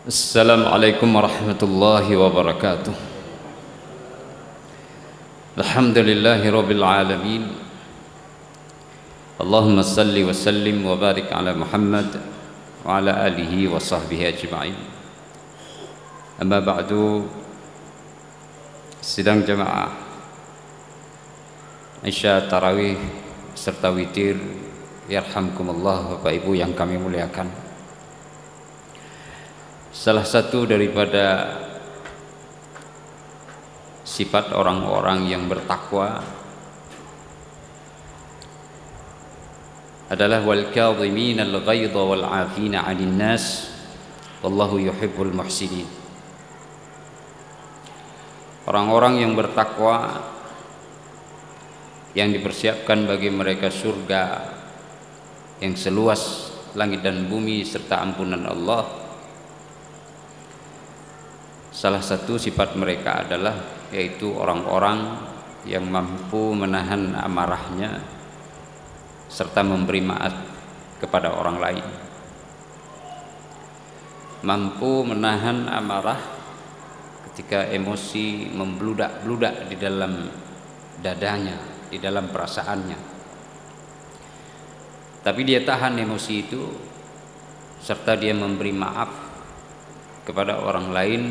Assalamualaikum warahmatullahi wabarakatuh. Alhamdulillahi rabbil alamin. Allahumma salli wa sallim wa barik ala Muhammad wa ala alihi wa sahbihi ajma'in. Amma ba'du. Sidang jamaah Isya tarawih serta witir, yarhamkumullah Bapak Ibu yang kami muliakan. Salah satu daripada sifat orang-orang yang bertakwa adalah wal kadhimina al ghaidha wal 'afina 'anil nas wallahu yuhibbul muhsinin. Orang-orang yang bertakwa yang dipersiapkan bagi mereka surga yang seluas langit dan bumi serta ampunan Allah. Salah satu sifat mereka adalah yaitu orang-orang yang mampu menahan amarahnya serta memberi maaf kepada orang lain. Mampu menahan amarah ketika emosi membludak-bludak di dalam dadanya, di dalam perasaannya. Tapi dia tahan emosi itu serta dia memberi maaf kepada orang lain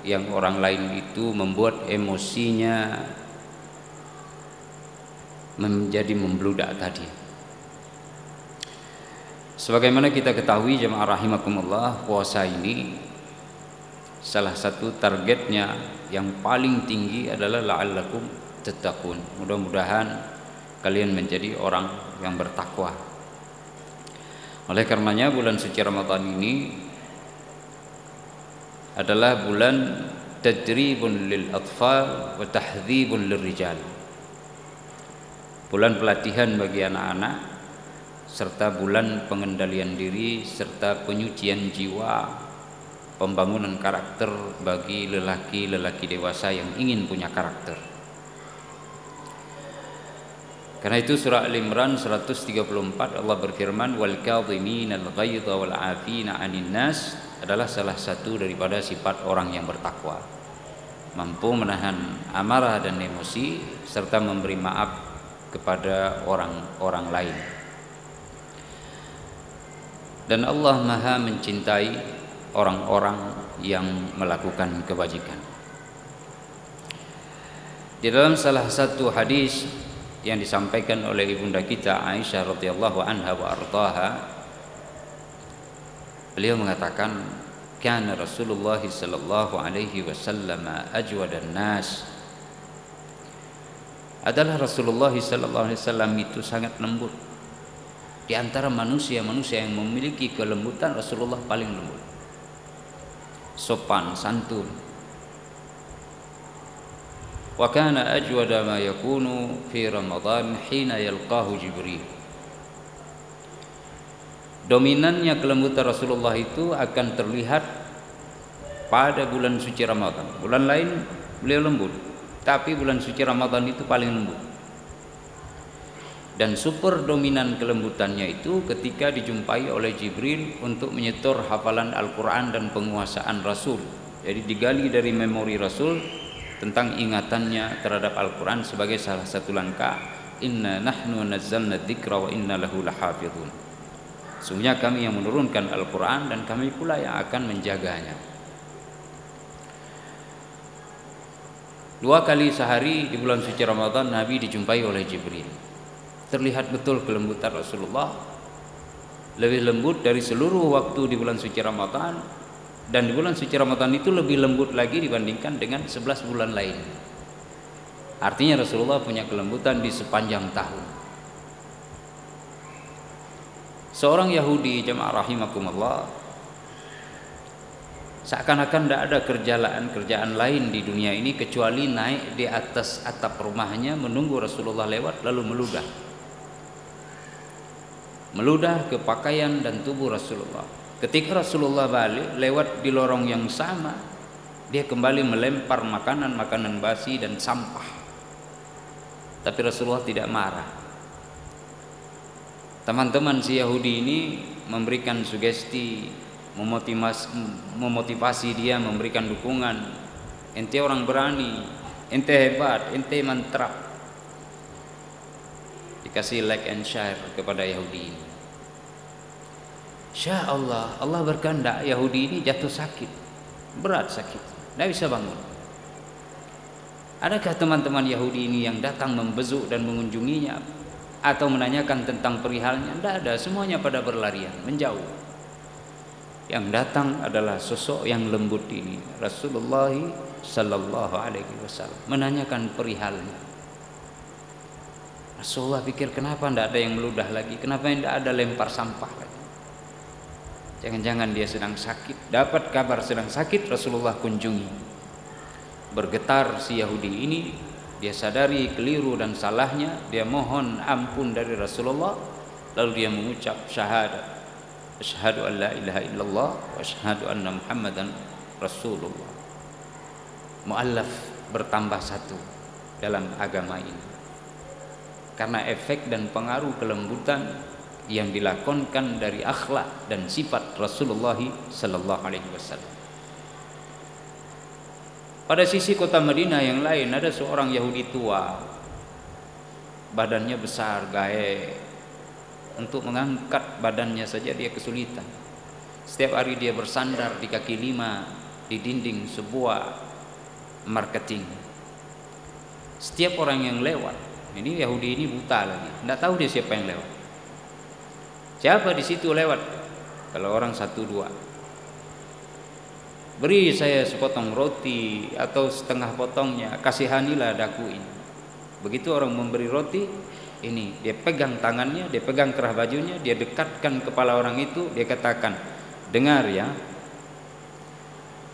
yang orang lain itu membuat emosinya menjadi membludak tadi. Sebagaimana kita ketahui jemaah rahimakumullah, puasa ini salah satu targetnya yang paling tinggi adalah la'allakum tattaqun. Mudah-mudahan kalian menjadi orang yang bertakwa. Oleh karenanya bulan suci Ramadan ini adalah bulan tadribun lil atfal wa tahdzibun lir rijal. Bulan pelatihan bagi anak-anak serta bulan pengendalian diri serta penyucian jiwa, pembangunan karakter bagi lelaki-lelaki dewasa yang ingin punya karakter. Karena itu surah Al-Imran 134 Allah berfirman wal kadhiminal ghaidha wal 'afina 'anil nas adalah salah satu daripada sifat orang yang bertakwa, mampu menahan amarah dan emosi serta memberi maaf kepada orang-orang lain. Dan Allah Maha mencintai orang-orang yang melakukan kebajikan. Di dalam salah satu hadis yang disampaikan oleh ibunda kita Aisyah radhiyallahu anha wa ardhaha, beliau mengatakan kana Rasulullah sallallahu alaihi wasallam ajwadan nas. Adalah Rasulullah sallallahu alaihi wasallam itu sangat lembut. Di antara manusia-manusia yang memiliki kelembutan, Rasulullah paling lembut. Sopan, santun. Wa kana ajwada ma yakunu fi Ramadan hina yalqahu Jibril. Dominannya kelembutan Rasulullah itu akan terlihat pada bulan suci Ramadan. Bulan lain beliau lembut, tapi bulan suci Ramadan itu paling lembut. Dan super dominan kelembutannya itu ketika dijumpai oleh Jibril untuk menyetor hafalan Al-Quran dan penguasaan Rasul. Jadi digali dari memori Rasul tentang ingatannya terhadap Al-Quran sebagai salah satu langkah inna nahnu nazzalna dzikra wa inna lahu lahafizun. Sungguhnya kami yang menurunkan Al-Quran dan kami pula yang akan menjaganya. 2 kali sehari di bulan suci Ramadan Nabi dijumpai oleh Jibril. Terlihat betul kelembutan Rasulullah, lebih lembut dari seluruh waktu di bulan suci Ramadan. Dan di bulan suci Ramadan itu lebih lembut lagi dibandingkan dengan 11 bulan lain. Artinya Rasulullah punya kelembutan di sepanjang tahun. Seorang Yahudi jemaah rahimakumullah seakan-akan tidak ada kerjaan lain di dunia ini kecuali naik di atas atap rumahnya menunggu Rasulullah lewat lalu meludah ke pakaian dan tubuh Rasulullah. Ketika Rasulullah balik lewat di lorong yang sama, dia kembali melempar makanan basi dan sampah. Tapi Rasulullah tidak marah. Teman-teman si Yahudi ini memberikan sugesti memotivasi dia, memberikan dukungan. Ente orang berani, ente hebat, ente mantap. Dikasih like and share kepada Yahudi ini. Insya Allah, Allah berkehendak Yahudi ini jatuh sakit, berat sakit, tidak bisa bangun. Adakah teman-teman Yahudi ini yang datang membesuk dan mengunjunginya atau menanyakan tentang perihalnya? Tidak ada, semuanya pada berlarian, menjauh. Yang datang adalah sosok yang lembut ini, Rasulullah Sallallahu Alaihi Wasallam, menanyakan perihalnya. Rasulullah pikir, kenapa tidak ada yang meludah lagi, kenapa tidak ada lempar sampah lagi. Jangan-jangan dia sedang sakit. Dapat kabar sedang sakit, Rasulullah kunjungi. Bergetar si Yahudi ini, dia sadari keliru dan salahnya, dia mohon ampun dari Rasulullah, lalu dia mengucap syahadat, asyhadu an la ilaha illallah wa asyhadu anna Muhammadan Rasulullah. Mu'allaf bertambah satu dalam agama ini karena efek dan pengaruh kelembutan yang dilakonkan dari akhlak dan sifat Rasulullah sallallahu alaihi wasallam. Pada sisi kota Madinah yang lain ada seorang Yahudi tua, badannya besar, gae. Untuk mengangkat badannya saja dia kesulitan. Setiap hari dia bersandar di kaki lima di dinding sebuah marketing. Setiap orang yang lewat, ini Yahudi ini buta lagi, tidak tahu dia siapa yang lewat. Siapa di situ lewat? Kalau orang satu dua, beri saya sepotong roti atau setengah potongnya, kasihanilah daku ini. Begitu orang memberi roti, ini dia pegang tangannya, dia pegang kerah bajunya, dia dekatkan kepala orang itu, dia katakan, dengar ya,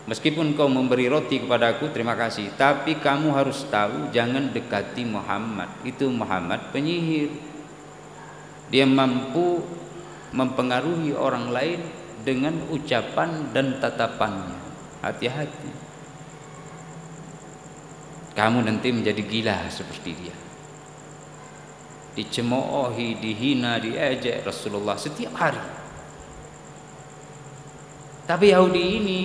meskipun kau memberi roti kepadaku, terima kasih, tapi kamu harus tahu, jangan dekati Muhammad. Itu Muhammad penyihir. Dia mampu mempengaruhi orang lain dengan ucapan dan tatapannya. Hati-hati, kamu nanti menjadi gila seperti dia. Dicemoohi, dihina, diejek Rasulullah setiap hari. Tapi Yahudi ini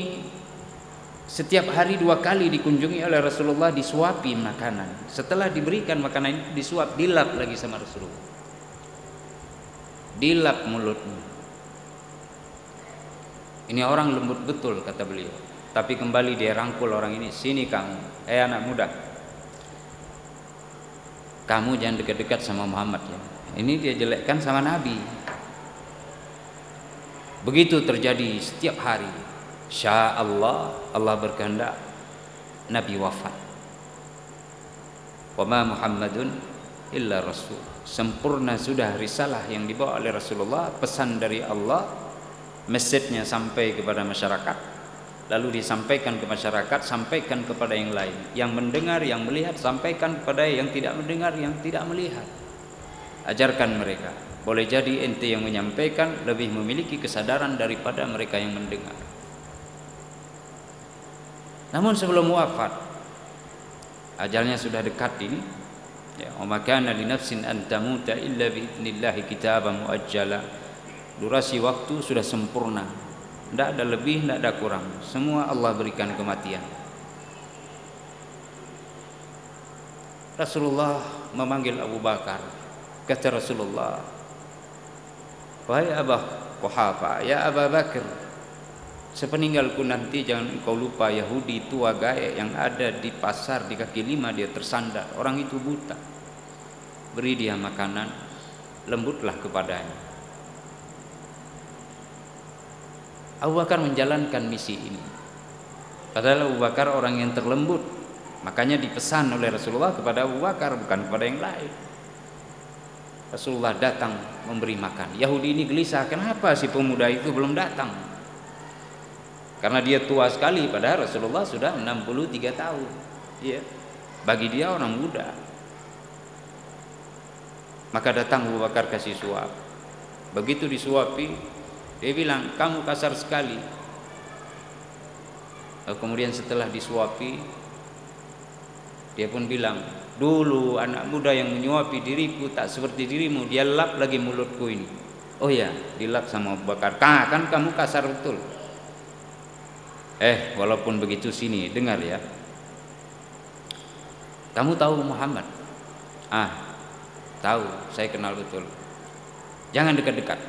setiap hari 2 kali dikunjungi oleh Rasulullah, disuapi makanan. Setelah diberikan makanan itu disuap, dilap lagi sama Rasulullah, dilap mulutnya. Ini orang lembut betul kata beliau. Tapi kembali dia rangkul orang ini, sini kamu, anak muda, kamu jangan dekat-dekat sama Muhammad ya. Ini dia jelekkan sama Nabi. Begitu terjadi setiap hari. Sya Allah, Allah berkehendak Nabi wafat. Wa ma Muhammadun illa rasul. Sempurna sudah risalah yang dibawa oleh Rasulullah, pesan dari Allah, message-nya sampai kepada masyarakat. Lalu disampaikan ke masyarakat, sampaikan kepada yang lain, yang mendengar, yang melihat, sampaikan kepada yang tidak mendengar, yang tidak melihat. Ajarkan mereka. Boleh jadi ente yang menyampaikan lebih memiliki kesadaran daripada mereka yang mendengar. Namun sebelum wafat, ajalnya sudah dekat ini, ya, wa ma kana li nafsin an tamuta illa bi idnillahi kitaban muajjala. Durasi waktu sudah sempurna. Tidak ada lebih, tidak ada kurang. Semua Allah berikan kematian. Rasulullah memanggil Abu Bakar. Kata Rasulullah, wahai Abu Quhafa, ya Abu Bakar, sepeninggalku nanti jangan engkau lupa Yahudi tua gaek yang ada di pasar di kaki lima, dia tersandar. Orang itu buta. Beri dia makanan, lembutlah kepadanya. Abu Bakar menjalankan misi ini. Padahal Abu Bakar orang yang terlembut, makanya dipesan oleh Rasulullah kepada Abu Bakar, bukan kepada yang lain. Rasulullah datang memberi makan. Yahudi ini gelisah, kenapa si pemuda itu belum datang? Karena dia tua sekali, padahal Rasulullah sudah 63 tahun. Ya, bagi dia orang muda. Maka datang Abu Bakar kasih suap. Begitu disuapi, dia bilang, kamu kasar sekali. Kemudian setelah disuapi, dia pun bilang, dulu anak muda yang menyuapi diriku tak seperti dirimu, dia lap lagi mulutku ini. Oh ya, dilap sama Abu Bakar. Kan kamu kasar betul. Walaupun begitu sini dengar ya. Kamu tahu Muhammad? Tahu, saya kenal betul. Jangan dekat-dekat.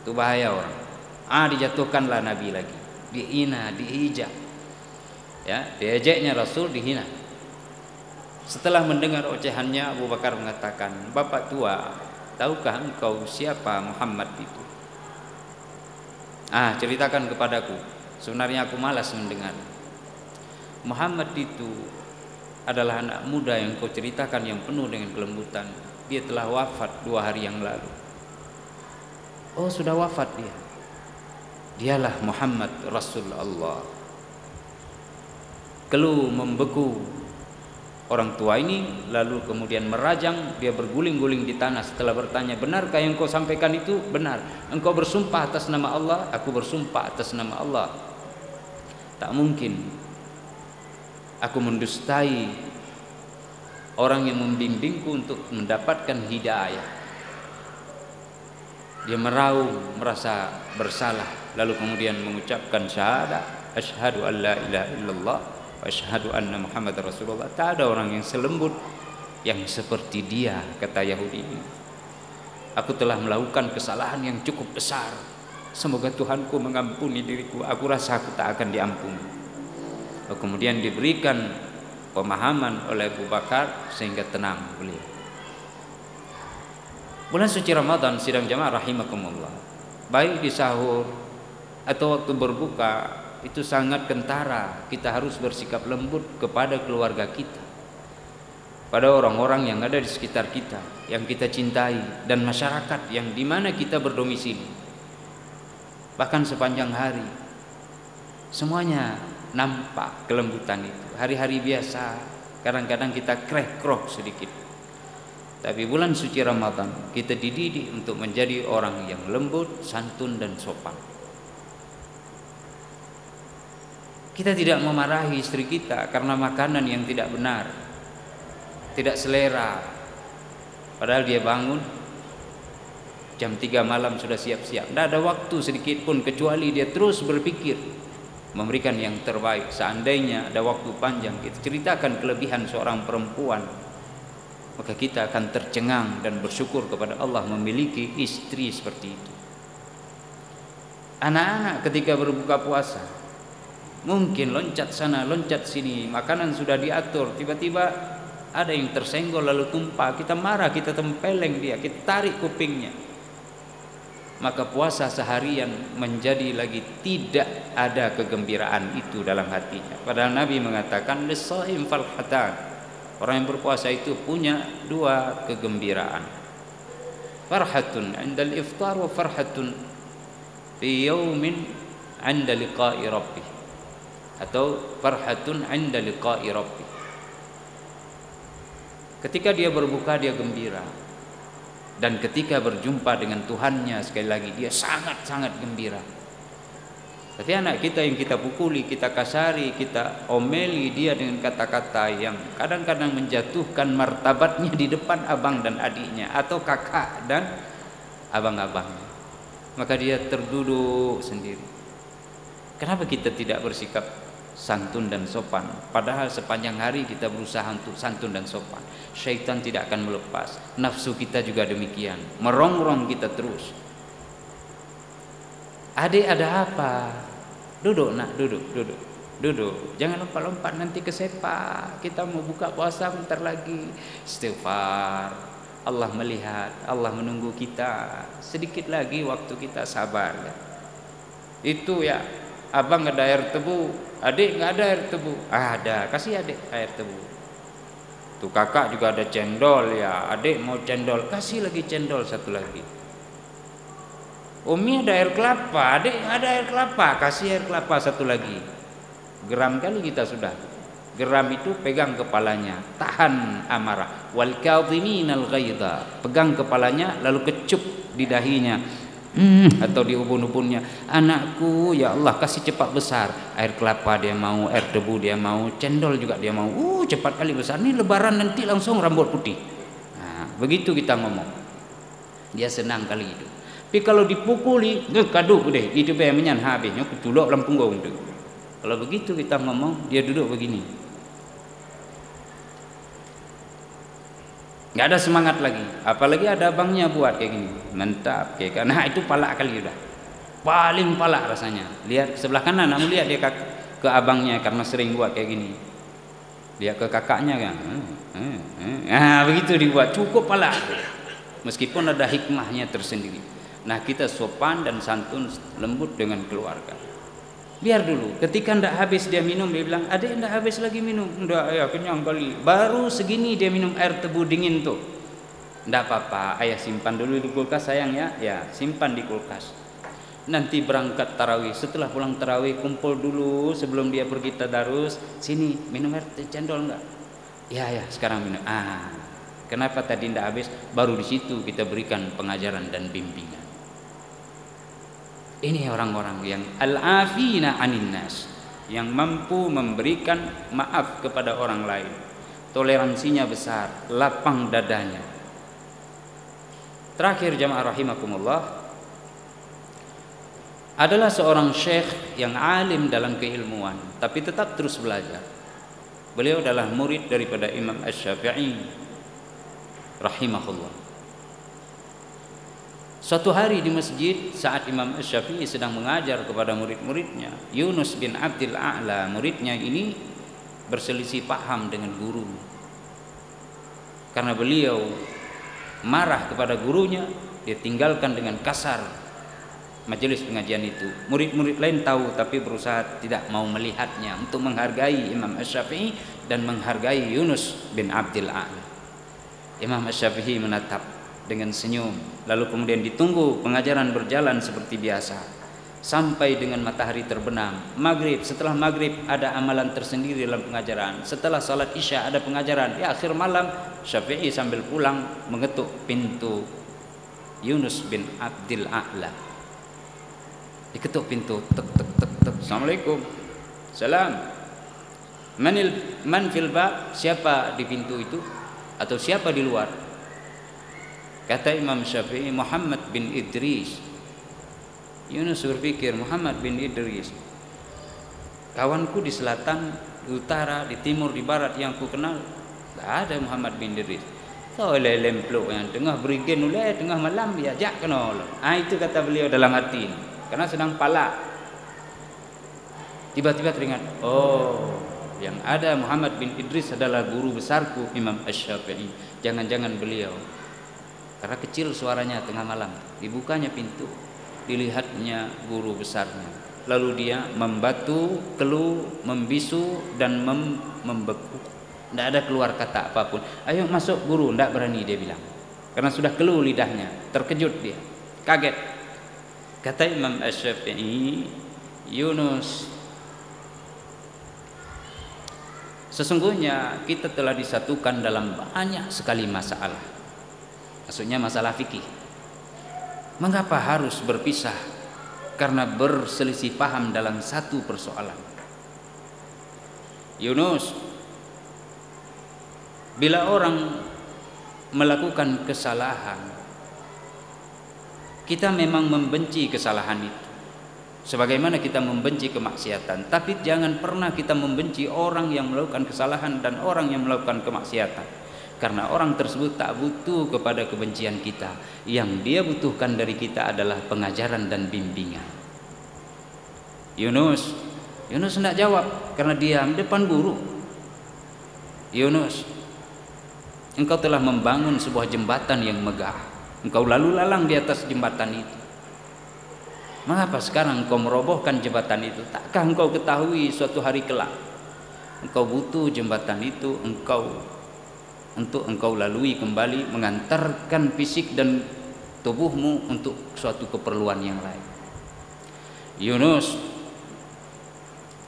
Itu bahaya orang. Dijatuhkanlah Nabi lagi. Dihina, dihijab. Ya, diejeknya Rasul, dihina. Setelah mendengar ocehannya, Abu Bakar mengatakan, "Bapak tua, tahukah engkau siapa Muhammad itu?" Ceritakan kepadaku. Sebenarnya aku malas mendengar. Muhammad itu adalah anak muda yang kau ceritakan yang penuh dengan kelembutan. Dia telah wafat 2 hari yang lalu. Oh, sudah wafat dia. Dialah Muhammad Rasulullah. Keluh membeku orang tua ini, lalu kemudian merajang, dia berguling-guling di tanah setelah bertanya, "Benarkah yang kau sampaikan itu?" "Benar." "Engkau bersumpah atas nama Allah?" "Aku bersumpah atas nama Allah." "Tak mungkin aku mendustai orang yang membimbingku untuk mendapatkan hidayah." Dia meraung, merasa bersalah, lalu kemudian mengucapkan syahadat, "Asyhadu an la ilaha illallah wa asyhadu anna Muhammad Rasulullah." Tak ada orang yang selembut yang seperti dia, kata Yahudi ini. "Aku telah melakukan kesalahan yang cukup besar. Semoga Tuhanku mengampuni diriku. Aku rasa aku tak akan diampuni." Kemudian diberikan pemahaman oleh Abu Bakar sehingga tenang beliau. Bulan suci Ramadan, sidang jamaah rahimakumullah, baik di sahur atau waktu berbuka, itu sangat kentara. Kita harus bersikap lembut kepada keluarga kita, pada orang-orang yang ada di sekitar kita, yang kita cintai, dan masyarakat yang dimana kita berdomisili. Bahkan sepanjang hari semuanya nampak kelembutan itu. Hari-hari biasa kadang-kadang kita kreh-kroh sedikit, tapi bulan suci Ramadan kita dididik untuk menjadi orang yang lembut, santun, dan sopan. Kita tidak memarahi istri kita karena makanan yang tidak benar, tidak selera, padahal dia bangun jam 3 malam sudah siap-siap. Tidak ada waktu sedikit pun kecuali dia terus berpikir memberikan yang terbaik. Seandainya ada waktu panjang kita ceritakan kelebihan seorang perempuan, maka kita akan tercengang dan bersyukur kepada Allah memiliki istri seperti itu. Anak-anak ketika berbuka puasa mungkin loncat sana loncat sini, makanan sudah diatur, tiba-tiba ada yang tersenggol lalu tumpah, kita marah, kita tempeleng dia, kita tarik kupingnya. Maka puasa seharian menjadi lagi tidak ada kegembiraan itu dalam hatinya. Padahal Nabi mengatakan, "Lis-shaim farhatan." Orang yang berpuasa itu punya 2 kegembiraan. Farhatun 'indal iftar wa farhatun fi yaumin 'inda liqa'i rabbih. Atau farhatun 'inda liqa'i rabbih. Ketika dia berbuka dia gembira, dan ketika berjumpa dengan Tuhannya sekali lagi dia sangat-sangat gembira. Tapi anak kita yang kita pukuli, kita kasari, kita omeli dia dengan kata-kata yang kadang-kadang menjatuhkan martabatnya di depan abang dan adiknya, atau kakak dan abang-abangnya, maka dia terduduk sendiri. Kenapa kita tidak bersikap santun dan sopan? Padahal sepanjang hari kita berusaha untuk santun dan sopan. Syaitan tidak akan melepas. Nafsu kita juga demikian, merongrong kita terus. "Adik, ada apa?" "Duduk nak, duduk. Jangan lompat-lompat nanti kesepak. Kita mau buka puasa bentar lagi." Istighfar. Allah melihat, Allah menunggu kita. Sedikit lagi waktu kita, sabar ya. Itu ya, abang ada air tebu, adik nggak ada air tebu. Ada, kasih adik air tebu. Tuh kakak juga ada cendol ya, adik mau cendol, kasih lagi cendol satu lagi. Umi ada air kelapa, adik ada air kelapa, kasih air kelapa satu lagi. Geram kali kita sudah. Geram itu pegang kepalanya, tahan amarah. Wal kadhiminal ghaidha, pegang kepalanya lalu kecup di dahinya. Atau di ubun-ubunnya. "Anakku, ya Allah kasih cepat besar." Air kelapa dia mau, air debu dia mau, cendol juga dia mau. Cepat kali besar. Ini lebaran nanti langsung rambut putih. Nah, begitu kita ngomong, dia senang kali itu. Tapi kalau dipukuli, kaduk deh, itu be menyan habisnya kutulok lampung gong tu. Kalau begitu kita ngomong, dia duduk begini, nggak ada semangat lagi. Apalagi ada abangnya buat kayak gini, mantap kayak karena itu palak kali udah, paling palak rasanya. Lihat sebelah kanan, kamu lihat dia ke abangnya karena sering buat kayak gini. Lihat ke kakaknya kan, begitu dibuat, cukup palak. Meskipun ada hikmahnya tersendiri. Nah, kita sopan dan santun, lembut dengan keluarga. Biar dulu, ketika ndak habis dia minum, dia bilang, "Adik ndak habis lagi minum." "Ndak, ya kenyang kali." Baru segini dia minum air tebu dingin tuh. "Ndak apa-apa, ayah simpan dulu di kulkas sayang ya." "Ya, simpan di kulkas. Nanti berangkat tarawih, setelah pulang tarawih kumpul dulu sebelum dia pergi tadarus. Sini minum air cendol enggak?" "Ya ya, sekarang minum." Kenapa tadi ndak habis? Baru di situ kita berikan pengajaran dan bimbingan. Ini orang-orang yang al-afina 'anin nas, yang mampu memberikan maaf kepada orang lain. Toleransinya besar, lapang dadanya. Terakhir jamaah rahimakumullah, adalah seorang syekh yang alim dalam keilmuan, tapi tetap terus belajar. Beliau adalah murid daripada Imam Asy-Syafi'i rahimahullah. Suatu hari di masjid, saat Imam Asy-Syafi'i sedang mengajar kepada murid-muridnya, Yunus bin Abdil A'la, muridnya ini berselisih paham dengan guru. Karena beliau marah kepada gurunya, dia tinggalkan dengan kasar majelis pengajian itu. Murid-murid lain tahu tapi berusaha tidak mau melihatnya untuk menghargai Imam Asy-Syafi'i dan menghargai Yunus bin Abdil A'la. Imam Asy-Syafi'i menatap dengan senyum, lalu kemudian ditunggu pengajaran berjalan seperti biasa sampai dengan matahari terbenam. Maghrib, setelah maghrib ada amalan tersendiri dalam pengajaran. Setelah salat isya ada pengajaran. Di akhir malam Syafi'i sambil pulang mengetuk pintu Yunus bin Abdil A'la. Diketuk pintu, tek tek tek tek. "Assalamualaikum." "Salam." Man fil bab?" Siapa di pintu itu atau siapa di luar? Kata Imam Syafi'i, "Muhammad bin Idris." Yunus berpikir, Muhammad bin Idris, kawanku di selatan, di utara, di timur, di barat yang ku kenal, tak ada Muhammad bin Idris. Oleh lemplok yang tengah berigen oleh tengah malam diajak kenal. Itu kata beliau dalam hati, karena sedang palak. Tiba-tiba teringat, oh, yang ada Muhammad bin Idris adalah guru besarku Imam Asy-Syafi'i. Jangan-jangan beliau, karena kecil suaranya tengah malam, dibukanya pintu, dilihatnya guru besarnya. Lalu dia membatu, keluh, membisu dan membeku. Tidak ada keluar kata apapun. "Ayo masuk guru." Tidak berani dia bilang, karena sudah keluh lidahnya. Terkejut dia, kaget. Kata Imam Asy-Syafi'i, "Yunus, sesungguhnya kita telah disatukan dalam banyak sekali masalah." Maksudnya masalah fikih. "Mengapa harus berpisah? Karena berselisih paham dalam satu persoalan." "Yunus, bila orang melakukan kesalahan, kita memang membenci kesalahan itu, sebagaimana kita membenci kemaksiatan. Tapi jangan pernah kita membenci orang yang melakukan kesalahan dan orang yang melakukan kemaksiatan. Karena orang tersebut tak butuh kepada kebencian kita. Yang dia butuhkan dari kita adalah pengajaran dan bimbingan." Yunus tidak jawab karena diam depan guru. "Yunus, engkau telah membangun sebuah jembatan yang megah. Engkau lalu lalang di atas jembatan itu. Mengapa sekarang engkau merobohkan jembatan itu? Takkah engkau ketahui suatu hari kelak engkau butuh jembatan itu untuk engkau lalui kembali, mengantarkan fisik dan tubuhmu untuk suatu keperluan yang lain." Yunus,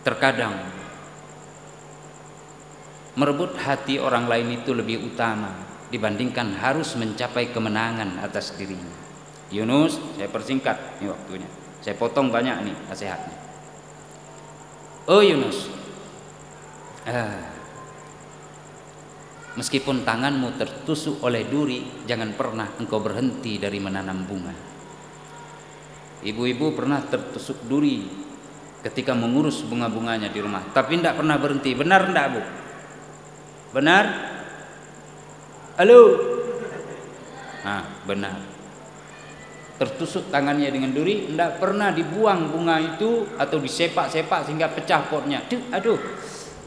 terkadang merebut hati orang lain itu lebih utama dibandingkan harus mencapai kemenangan atas dirinya. Yunus, saya persingkat ini waktunya, saya potong banyak nih nasihatnya. "Oh Yunus, meskipun tanganmu tertusuk oleh duri, jangan pernah engkau berhenti dari menanam bunga." Ibu-ibu pernah tertusuk duri ketika mengurus bunga-bunganya di rumah, tapi tidak pernah berhenti. Benar tidak, Bu? Benar? Halo? Nah, benar. Tertusuk tangannya dengan duri, tidak pernah dibuang bunga itu atau disepak-sepak sehingga pecah potnya. Aduh,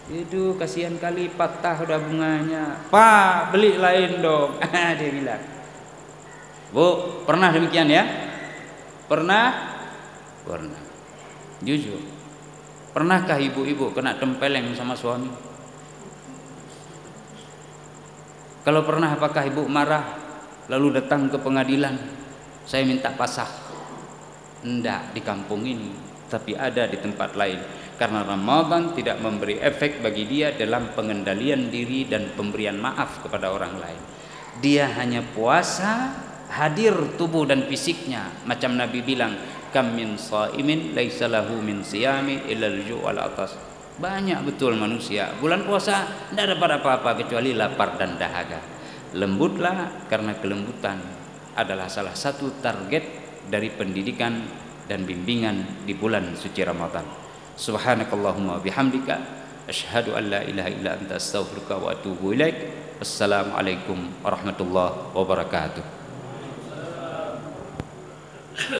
itu kasihan kali, patah udah bunganya. Pak, beli lain dong. Dia bilang. Bu, pernah demikian ya? Pernah? Pernah. Jujur. Pernahkah ibu-ibu kena tempeleng sama suami? Kalau pernah, apakah ibu marah lalu datang ke pengadilan, saya minta pasah? Enggak di kampung ini, tapi ada di tempat lain. Karena Ramadan tidak memberi efek bagi dia dalam pengendalian diri dan pemberian maaf kepada orang lain. Dia hanya puasa, hadir tubuh dan fisiknya. Macam Nabi bilang, kam min shaimin laisa lahu min siyami illa al-ju' wal atas. Banyak betul manusia bulan puasa tidak dapat apa-apa kecuali lapar dan dahaga. Lembutlah, karena kelembutan adalah salah satu target dari pendidikan dan bimbingan di bulan suci Ramadan. Subhanakallahumma bihamdika asyhadu an la ilaha illa anta astaghfiruka wa atubu ilaik. Assalamualaikum warahmatullahi wabarakatuh.